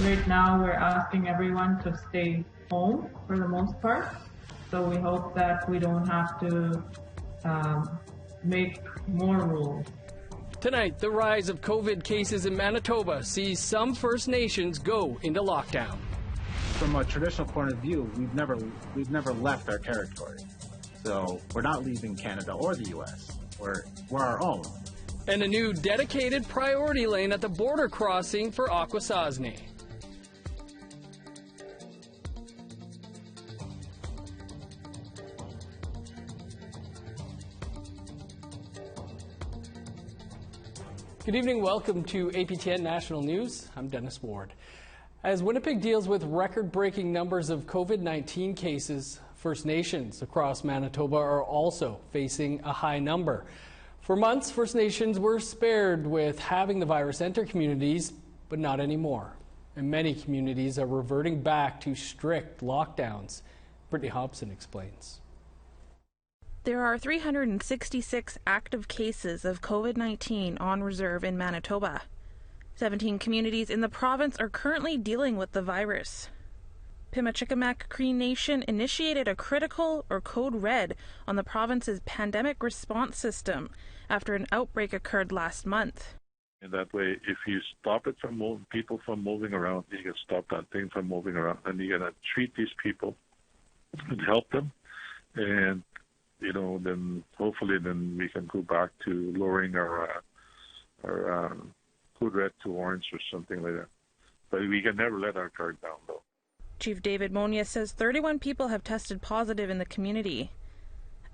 Right now, we're asking everyone to stay home for the most part. So we hope that we don't have to make more rules. Tonight, the rise of COVID cases in Manitoba sees some First Nations go into lockdown. From a traditional point of view, we've never left our territory. So we're not leaving Canada or the U.S. We're our own. And a new dedicated priority lane at the border crossing for Akwesasne. Good evening, welcome to APTN National News. I'm Dennis Ward. As Winnipeg deals with record-breaking numbers of COVID-19 cases, First Nations across Manitoba are also facing a high number. For months, First Nations were spared with having the virus enter communities, but not anymore. And many communities are reverting back to strict lockdowns. Brittany Hobson explains. There are 366 active cases of COVID-19 on reserve in Manitoba. 17 communities in the province are currently dealing with the virus. Pimachikamak Cree Nation initiated a critical or code red on the province's pandemic response system after an outbreak occurred last month. And that way, if you stop it from people from moving around, you can stop that thing from moving around, and you're going to treat these people and help them. And then hopefully we can go back to lowering our code red to orange or something like that. But we can never let our guard down, though. Chief David Monia says 31 people have tested positive in the community.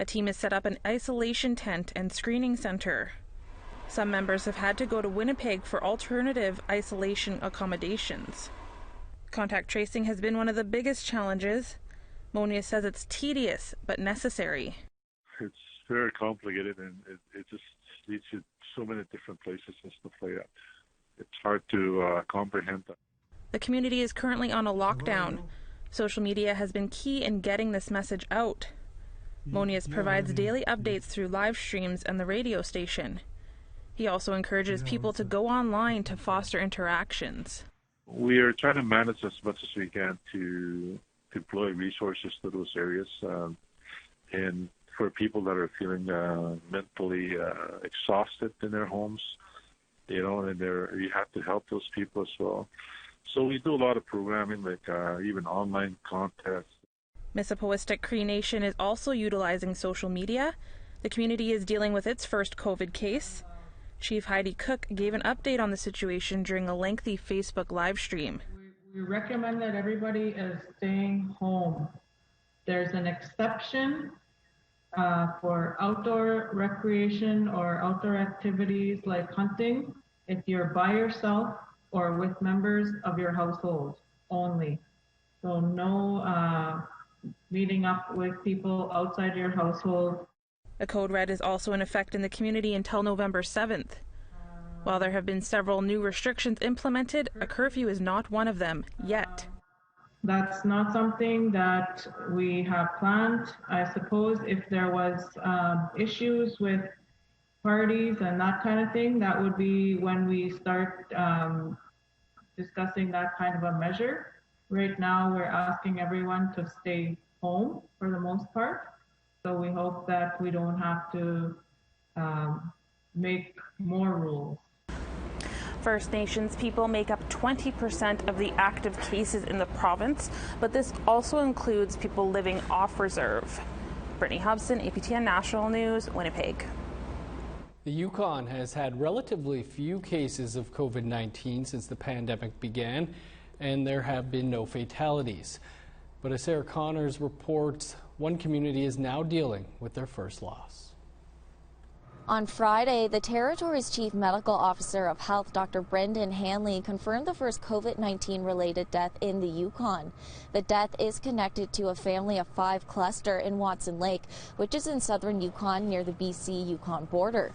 A team has set up an isolation tent and screening center. Some members have had to go to Winnipeg for alternative isolation accommodations. Contact tracing has been one of the biggest challenges. Monia says it's tedious but necessary. It's very complicated, and it just leads you to so many different places and stuff like that. It's hard to comprehend that. The community is currently on a lockdown. Social media has been key in getting this message out. Monius provides daily updates through live streams and the radio station. He also encourages people to go online to foster interactions. We are trying to manage as much as we can to deploy resources to those areas, and for people that are feeling mentally exhausted in their homes, and you have to help those people as well. So we do a lot of programming, like even online contests. Mississippiwistic Cree Nation is also utilizing social media. The community is dealing with its first COVID case. Chief Heidi Cook gave an update on the situation during a lengthy Facebook live stream. We recommend that everybody is staying home. There's an exception for outdoor recreation or outdoor activities like hunting if you're by yourself or with members of your household only. So no meeting up with people outside your household. A code red is also in effect in the community until November 7th. While there have been several new restrictions implemented, a curfew is not one of them yet. That's not something that we have planned. I suppose if there was issues with parties and that kind of thing, that would be when we start discussing that kind of a measure. Right now, we're asking everyone to stay home for the most part. So we hope that we don't have to make more rules. First Nations people make up 20% of the active cases in the province, but this also includes people living off reserve. Brittany Hobson, APTN National News, Winnipeg. The Yukon has had relatively few cases of COVID-19 since the pandemic began, and there have been no fatalities. But as Sarah Connors reports, one community is now dealing with their first loss. On Friday, the territory's chief medical officer of health, Dr. Brendan Hanley, confirmed the first COVID-19 related death in the Yukon. The death is connected to a family of 5 cluster in Watson Lake, which is in southern Yukon near the BC-Yukon border.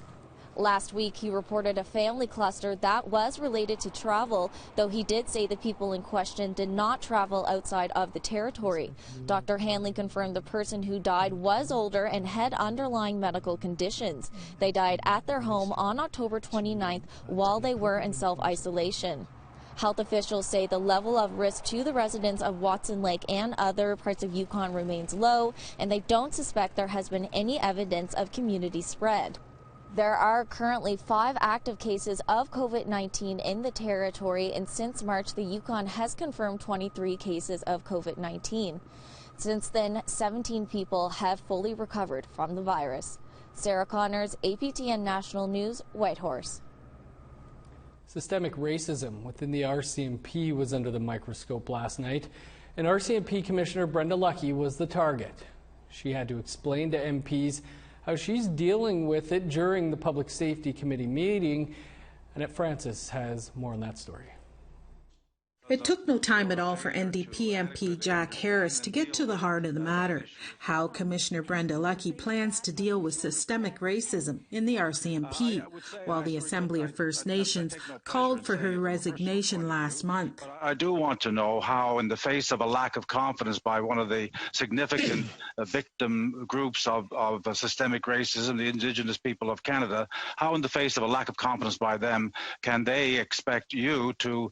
Last week, he reported a family cluster that was related to travel, though he did say the people in question did not travel outside of the territory. Dr. Hanley confirmed the person who died was older and had underlying medical conditions. They died at their home on October 29th while they were in self-isolation. Health officials say the level of risk to the residents of Watson Lake and other parts of Yukon remains low, and they don't suspect there has been any evidence of community spread. There are currently 5 active cases of COVID-19 in the territory, and since March, the Yukon has confirmed 23 cases of COVID-19. Since then, 17 people have fully recovered from the virus. Sarah Connors, APTN National News, Whitehorse. Systemic racism within the RCMP was under the microscope last night, and RCMP Commissioner Brenda Lucki was the target. She had to explain to MPs how she's dealing with it during the Public Safety Committee meeting. Annette Francis has more on that story. It took no time at all for NDP MP Jack Harris to get to the heart of the matter, how Commissioner Brenda Lucki plans to deal with systemic racism in the RCMP, while the Assembly of First Nations called for her resignation last month. I do want to know how, in the face of a lack of confidence by one of the significant victim groups of systemic racism, the Indigenous people of Canada, how in the face of a lack of confidence by them can they expect you to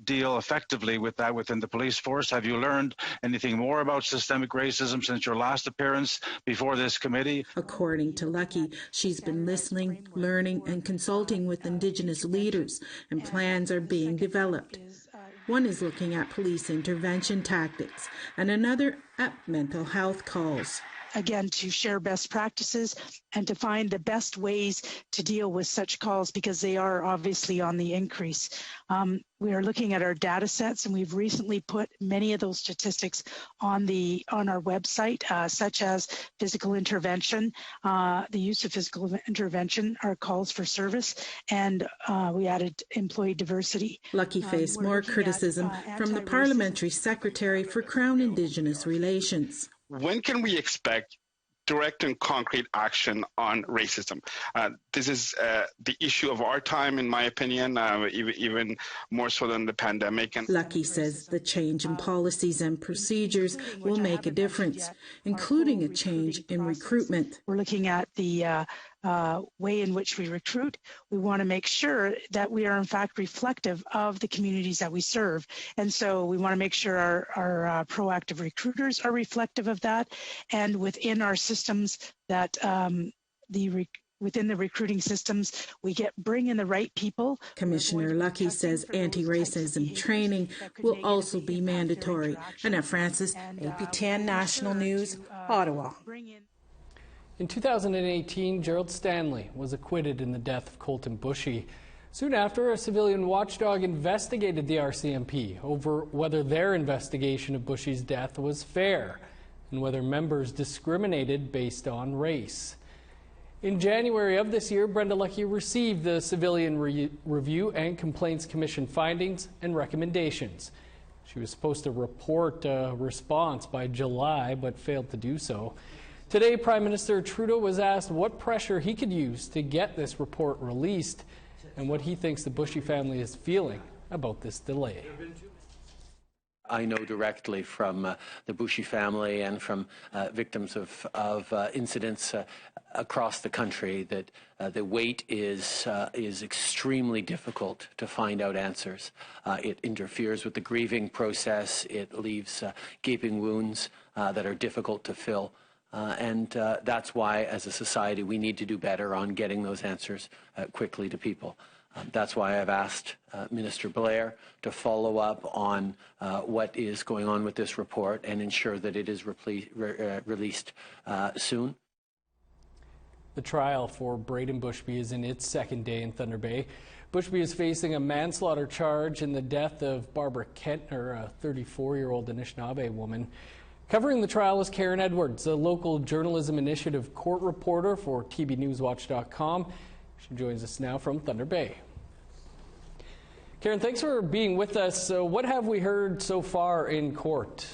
deal effectively with that within the police force? Have you learned anything more about systemic racism since your last appearance before this committee? According to Lucki, she's been listening, learning, and consulting with Indigenous leaders, and plans are being developed. One is looking at police intervention tactics, and another at mental health calls. Again, to share best practices and to find the best ways to deal with such calls, because they are obviously on the increase. We are looking at our data sets, and we've recently put many of those statistics on our website, such as physical intervention, the use of physical intervention, our calls for service, and we added employee diversity. Lucki faced more criticism from the Parliamentary Secretary for Crown Indigenous Relations. When can we expect direct and concrete action on racism? This is the issue of our time, in my opinion, even more so than the pandemic. And Lucki says the change in policies and procedures will make a difference, including a change in recruitment. We're looking at the way in which we recruit. We want to make sure that we are in fact reflective of the communities that we serve. And so we want to make sure our proactive recruiters are reflective of that, and within our systems that within the recruiting systems, we bring in the right people. Commissioner Lucki says anti-racism training will also be mandatory. Annette Francis, APTN National News, Ottawa. In 2018, Gerald Stanley was acquitted in the death of Colton Bushby. Soon after, a civilian watchdog investigated the RCMP over whether their investigation of Bushby's death was fair and whether members discriminated based on race. In January of this year, Brenda Lucki received the Civilian Review and Complaints Commission findings and recommendations. She was supposed to report a response by July, but failed to do so. Today, Prime Minister Trudeau was asked what pressure he could use to get this report released and what he thinks the Bushby family is feeling about this delay. I know directly from the Bushby family and from victims of incidents across the country that the wait is extremely difficult to find out answers. It interferes with the grieving process. It leaves gaping wounds that are difficult to fill. And that's why, as a society, we need to do better on getting those answers quickly to people. That's why I've asked Minister Blair to follow up on what is going on with this report and ensure that it is released soon. The trial for Braden Bushby is in its second day in Thunder Bay. Bushby is facing a manslaughter charge in the death of Barbara Kentner, a 34-year-old Anishinaabe woman. Covering the trial is Karen Edwards, a local journalism initiative court reporter for TBNewsWatch.com. She joins us now from Thunder Bay. Karen, thanks for being with us. So what have we heard so far in court?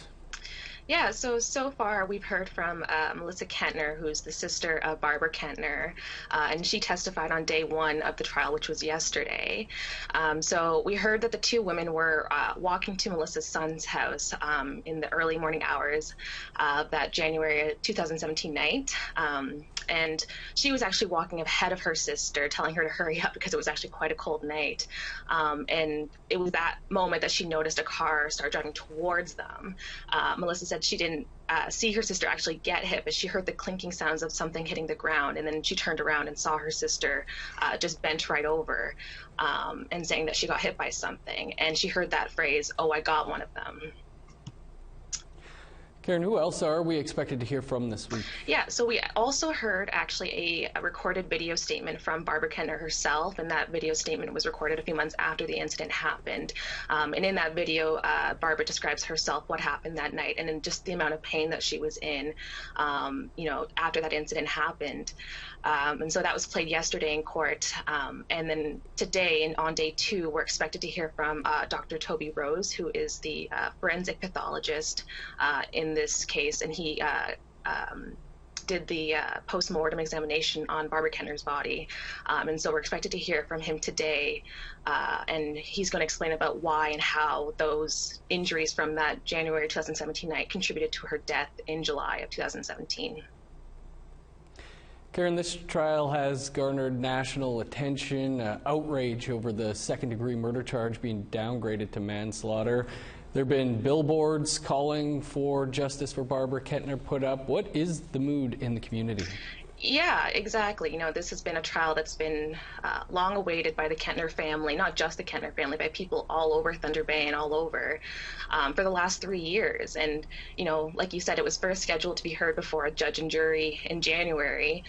Yeah, so far we've heard from Melissa Kentner, who's the sister of Barbara Kentner, and she testified on day one of the trial, which was yesterday. So we heard that the two women were walking to Melissa's son's house in the early morning hours of that January 2017 night. And she was actually walking ahead of her sister, telling her to hurry up because it was actually quite a cold night. And it was that moment that she noticed a car start driving towards them. Melissa said she didn't see her sister actually get hit, but she heard the clinking sounds of something hitting the ground, and then she turned around and saw her sister just bent right over and saying that she got hit by something. And she heard that phrase, "Oh, I got one of them." Karen, who else are we expected to hear from this week? Yeah, so we also heard actually a recorded video statement from Barbara Kentner herself, and that video statement was recorded a few months after the incident happened. And in that video, Barbara describes herself what happened that night and then just the amount of pain that she was in, after that incident happened. And so that was played yesterday in court. And then today, on day two, we're expected to hear from Dr. Toby Rose, who is the forensic pathologist in this case, and he did the post-mortem examination on Barbara Kentner's body. And so we're expected to hear from him today, and he's going to explain about why and how those injuries from that January 2017 night contributed to her death in July of 2017. Karen, this trial has garnered national attention, outrage over the second-degree murder charge being downgraded to manslaughter. There have been billboards calling for justice for Barbara Kentner put up. What is the mood in the community? Yeah, exactly. This has been a trial that's been long awaited by the Kentner family, not just the Kentner family, by people all over Thunder Bay and all over for the last 3 years. And, like you said, it was first scheduled to be heard before a judge and jury in January.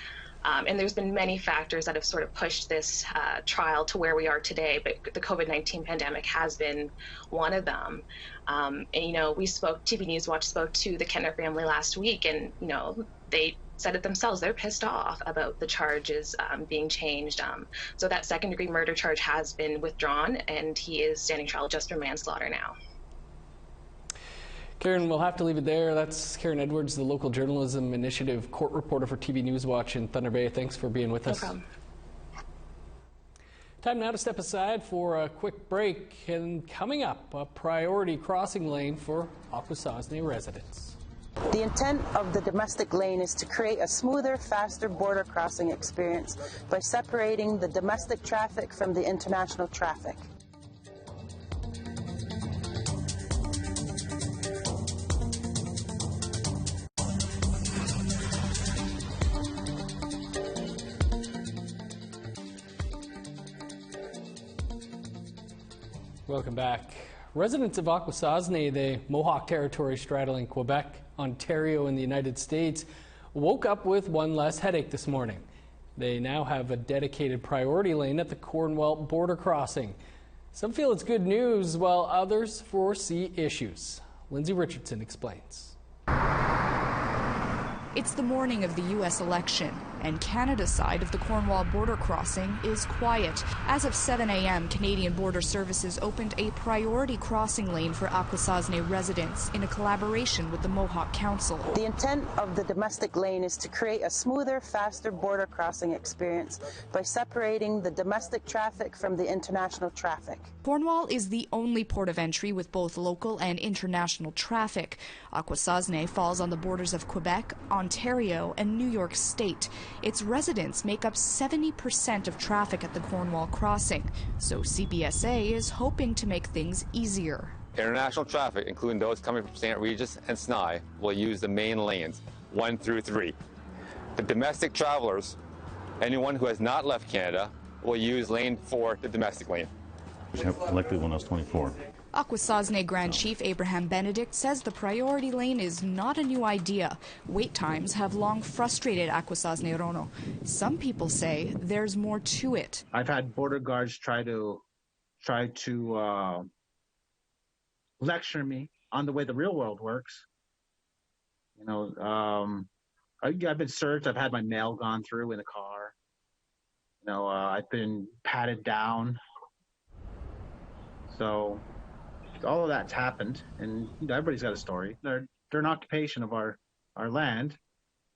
And there's been many factors that have sort of pushed this trial to where we are today, but the COVID-19 pandemic has been one of them. And, TV News Watch spoke to the Kentner family last week, and, they said it themselves. They're pissed off about the charges being changed. So that second-degree murder charge has been withdrawn, and he is standing trial just for manslaughter now. Karen, we'll have to leave it there. That's Karen Edwards, the Local Journalism Initiative court reporter for TV News Watch in Thunder Bay. Thanks for being with us. No problem. Time now to step aside for a quick break. And coming up, a priority crossing lane for Akwesasne residents. The intent of the domestic lane is to create a smoother, faster border crossing experience by separating the domestic traffic from the international traffic. Welcome back. Residents of Akwesasne, the Mohawk territory straddling Quebec, Ontario, and the United States, woke up with one less headache this morning. They now have a dedicated priority lane at the Cornwall border crossing. Some feel it's good news, while others foresee issues. Lindsay Richardson explains. It's the morning of the U.S. election, and Canada's side of the Cornwall border crossing is quiet. As of 7 a.m., Canadian Border Services opened a priority crossing lane for Akwesasne residents in a collaboration with the Mohawk Council. The intent of the domestic lane is to create a smoother, faster border crossing experience by separating the domestic traffic from the international traffic. Cornwall is the only port of entry with both local and international traffic. Akwesasne falls on the borders of Quebec, Ontario, and New York State. Its residents make up 70% of traffic at the Cornwall crossing, so CBSA is hoping to make things easier. International traffic, including those coming from St. Regis and Snai, will use the main lanes, 1 through 3. The domestic travelers, anyone who has not left Canada, will use lane 4, the domestic lane. I elected when I was 24. Akwesasne Grand Chief Abraham Benedict says the priority lane is not a new idea. Wait times have long frustrated Akwesasne Rono. Some people say there's more to it. I've had border guards try to lecture me on the way the real world works. I've been searched. I've had my mail gone through in the car. I've been patted down. So all of that's happened, and everybody's got a story. they're an occupation of our land.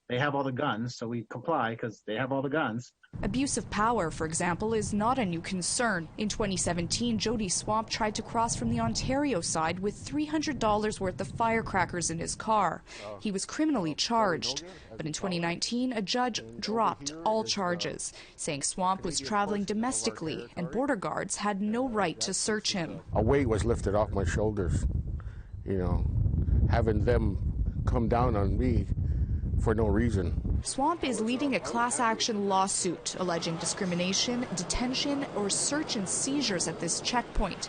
They have all the guns, so we comply because they have all the guns. Abuse of power, for example, is not a new concern. In 2017, Jody Swamp tried to cross from the Ontario side with $300 worth of firecrackers in his car. He was criminally charged, but in 2019, a judge dropped all charges, saying Swamp was traveling domestically and border guards had no right to search him. A weight was lifted off my shoulders, you know, having them come down on me for no reason. Swamp is leading a class action lawsuit alleging discrimination, detention, or search and seizures at this checkpoint.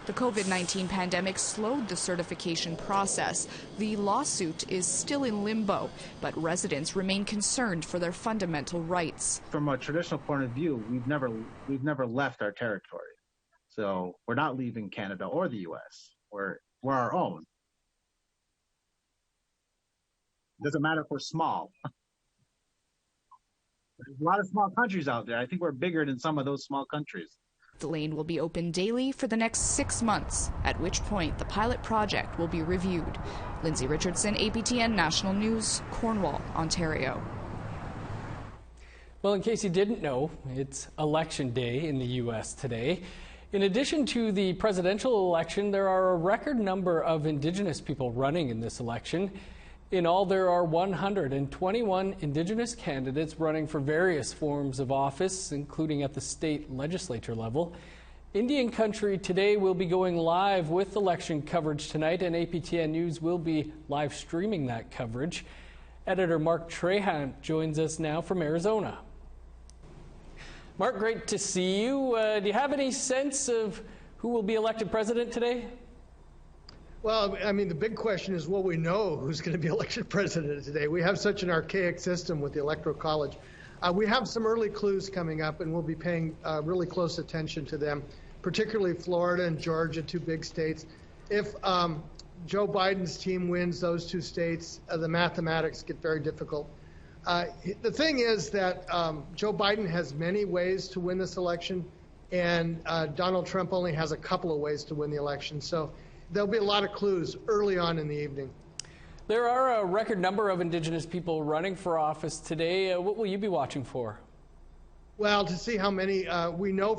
The COVID-19 pandemic slowed the certification process. The lawsuit is still in limbo, but residents remain concerned for their fundamental rights. From a traditional point of view, we've never left our territory. So we're not leaving Canada or the US. We're our own. Doesn't matter if we're small. There's a lot of small countries out there. I think we're bigger than some of those small countries. The lane will be open daily for the next 6 months, at which point the pilot project will be reviewed. Lindsay Richardson, APTN National News, Cornwall, Ontario. Well, in case you didn't know, it's Election Day in the U.S. today. In addition to the presidential election, there are a record number of Indigenous people running in this election. In all, there are 121 Indigenous candidates running for various forms of office, including at the state legislature level. Indian Country Today will be going live with election coverage tonight, and APTN News will be live streaming that coverage. Editor Mark Trahant joins us now from Arizona. Mark, great to see you. Do you have any sense of who will be elected president today? Well, I mean, the big question is, will we know who's going to be elected president today? We have such an archaic system with the Electoral College. We have some early clues coming up, and we'll be paying really close attention to them, particularly Florida and Georgia, two big states. If Joe Biden's team wins those two states, the mathematics get very difficult. The thing is that Joe Biden has many ways to win this election, and Donald Trump only has a couple of ways to win the election. So there'll be a lot of clues early on in the evening. There are a record number of Indigenous people running for office today. What will you be watching for? Well, to see how many, we know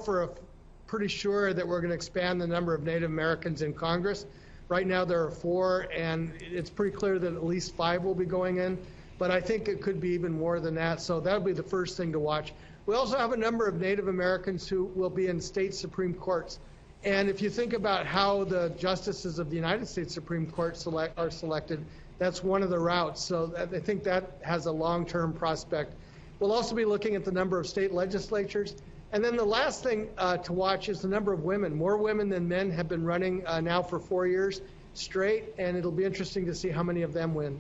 pretty sure that we're going to expand the number of Native Americans in Congress. Right now there are 4, and it's pretty clear that at least 5 will be going in, but I think it could be even more than that, so that'll be the first thing to watch. We also have a number of Native Americans who will be in state Supreme Courts. And if you think about how the justices of the United States Supreme Court are selected, that's one of the routes. So I think that has a long-term prospect. We'll also be looking at the number of state legislatures. And then the last thing to watch is the number of women. More women than men have been running now for 4 years straight, and it'll be interesting to see how many of them win.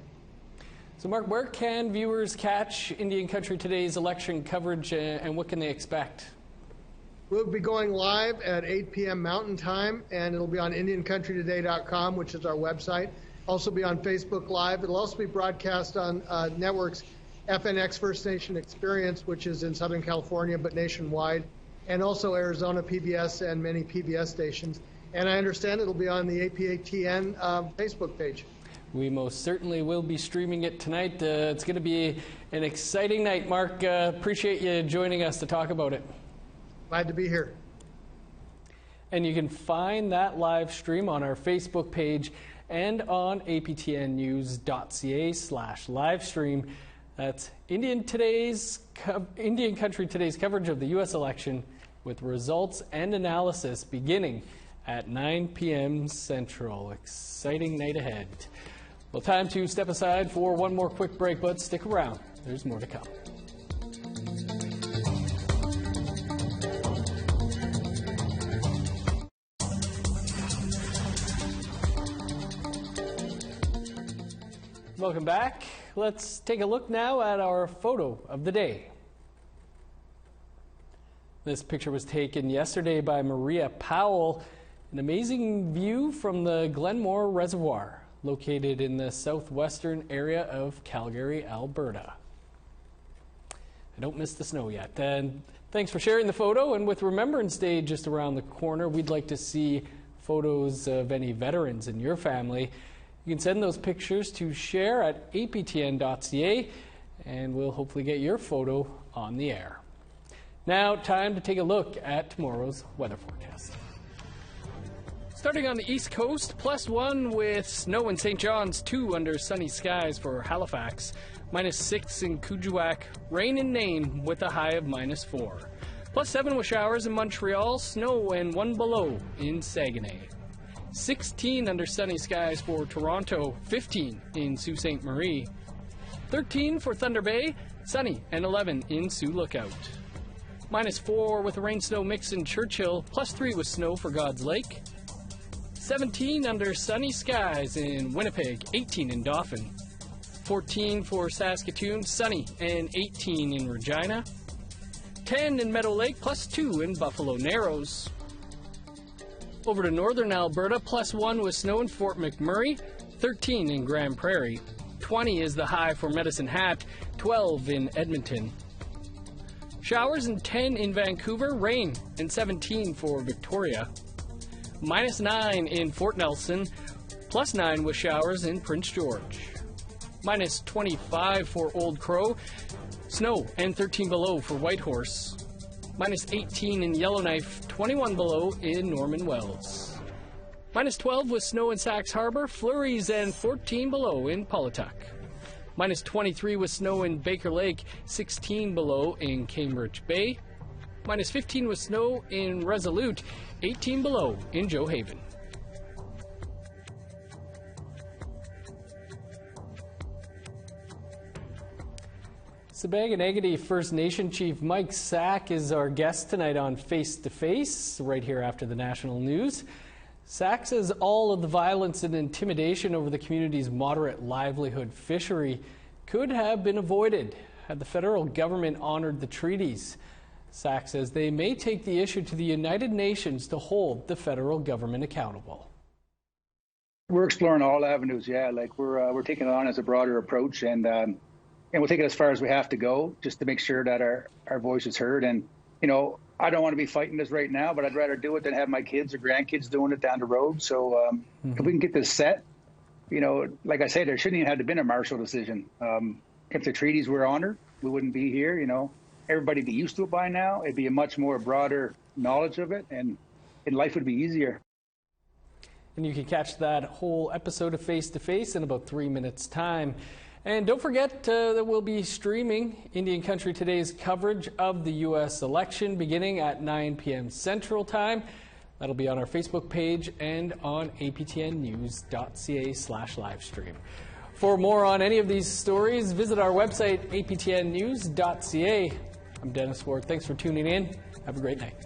So, Mark, where can viewers catch Indian Country Today's election coverage, and what can they expect? We'll be going live at 8 p.m. Mountain Time, and it'll be on IndianCountryToday.com, which is our website. Also be on Facebook Live. It'll also be broadcast on networks FNX First Nation Experience, which is in Southern California but nationwide, and also Arizona PBS and many PBS stations. And I understand it'll be on the APTN Facebook page. We most certainly will be streaming it tonight. It's going to be an exciting night. Mark, appreciate you joining us to talk about it. Glad to be here. And you can find that live stream on our Facebook page and on aptnnews.ca/livestream. That's Indian Country Today's coverage of the U.S. election with results and analysis beginning at 9 p.m. Central. Exciting night ahead. Well, time to step aside for one more quick break, but stick around. There's more to come. Welcome back. Let's take a look now at our photo of the day. This picture was taken yesterday by Maria Powell. An amazing view from the Glenmore Reservoir, located in the southwestern area of Calgary, Alberta. I don't miss the snow yet. And thanks for sharing the photo. And with Remembrance Day just around the corner, we'd like to see photos of any veterans in your family. You can send those pictures to share@aptn.ca, and we'll hopefully get your photo on the air. Now, time to take a look at tomorrow's weather forecast. Starting on the East Coast, +1 with snow in St. John's, 2 under sunny skies for Halifax, -6 in Kuujjuaq, rain in Nain with a high of -4. +7 with showers in Montreal, snow and 1 below in Saguenay. 16 under sunny skies for Toronto, 15 in Sault Ste. Marie. 13 for Thunder Bay, sunny, and 11 in Sioux Lookout. -4 with a rain-snow mix in Churchill, +3 with snow for God's Lake. 17 under sunny skies in Winnipeg, 18 in Dauphin. 14 for Saskatoon, sunny, and 18 in Regina. 10 in Meadow Lake, +2 in Buffalo Narrows. Over to northern Alberta, +1 with snow in Fort McMurray, 13 in Grand Prairie. 20 is the high for Medicine Hat, 12 in Edmonton. Showers and 10 in Vancouver, rain, and 17 for Victoria. -9 in Fort Nelson, +9 with showers in Prince George. -25 for Old Crow, snow and 13 below for Whitehorse. -18 in Yellowknife, 21 below in Norman Wells. -12 with snow in Sax Harbor, flurries and 14 below in Paulatuck. -23 with snow in Baker Lake, 16 below in Cambridge Bay. -15 with snow in Resolute, 18 below in Joe Haven. Sabaganagati First Nation Chief Mike Sack is our guest tonight on Face to Face, right here after the national news. Sack says all of the violence and intimidation over the community's moderate livelihood fishery could have been avoided had the federal government honored the treaties. Sack says they may take the issue to the United Nations to hold the federal government accountable. We're exploring all avenues, like we're taking it on as a broader approach, and we'll take it as far as we have to go just to make sure that our voice is heard. And, I don't want to be fighting this right now, but I'd rather do it than have my kids or grandkids doing it down the road. So if we can get this set, like I said, there shouldn't even have been a Marshall decision. If the treaties were honored, we wouldn't be here. Everybody be used to it by now. It'd be a much more broader knowledge of it, and life would be easier. And you can catch that whole episode of Face to Face in about 3 minutes' time. And don't forget that we'll be streaming Indian Country Today's coverage of the U.S. election beginning at 9 p.m. Central Time. That'll be on our Facebook page and on aptnnews.ca/livestream. For more on any of these stories, visit our website, aptnnews.ca. I'm Dennis Ward. Thanks for tuning in. Have a great night.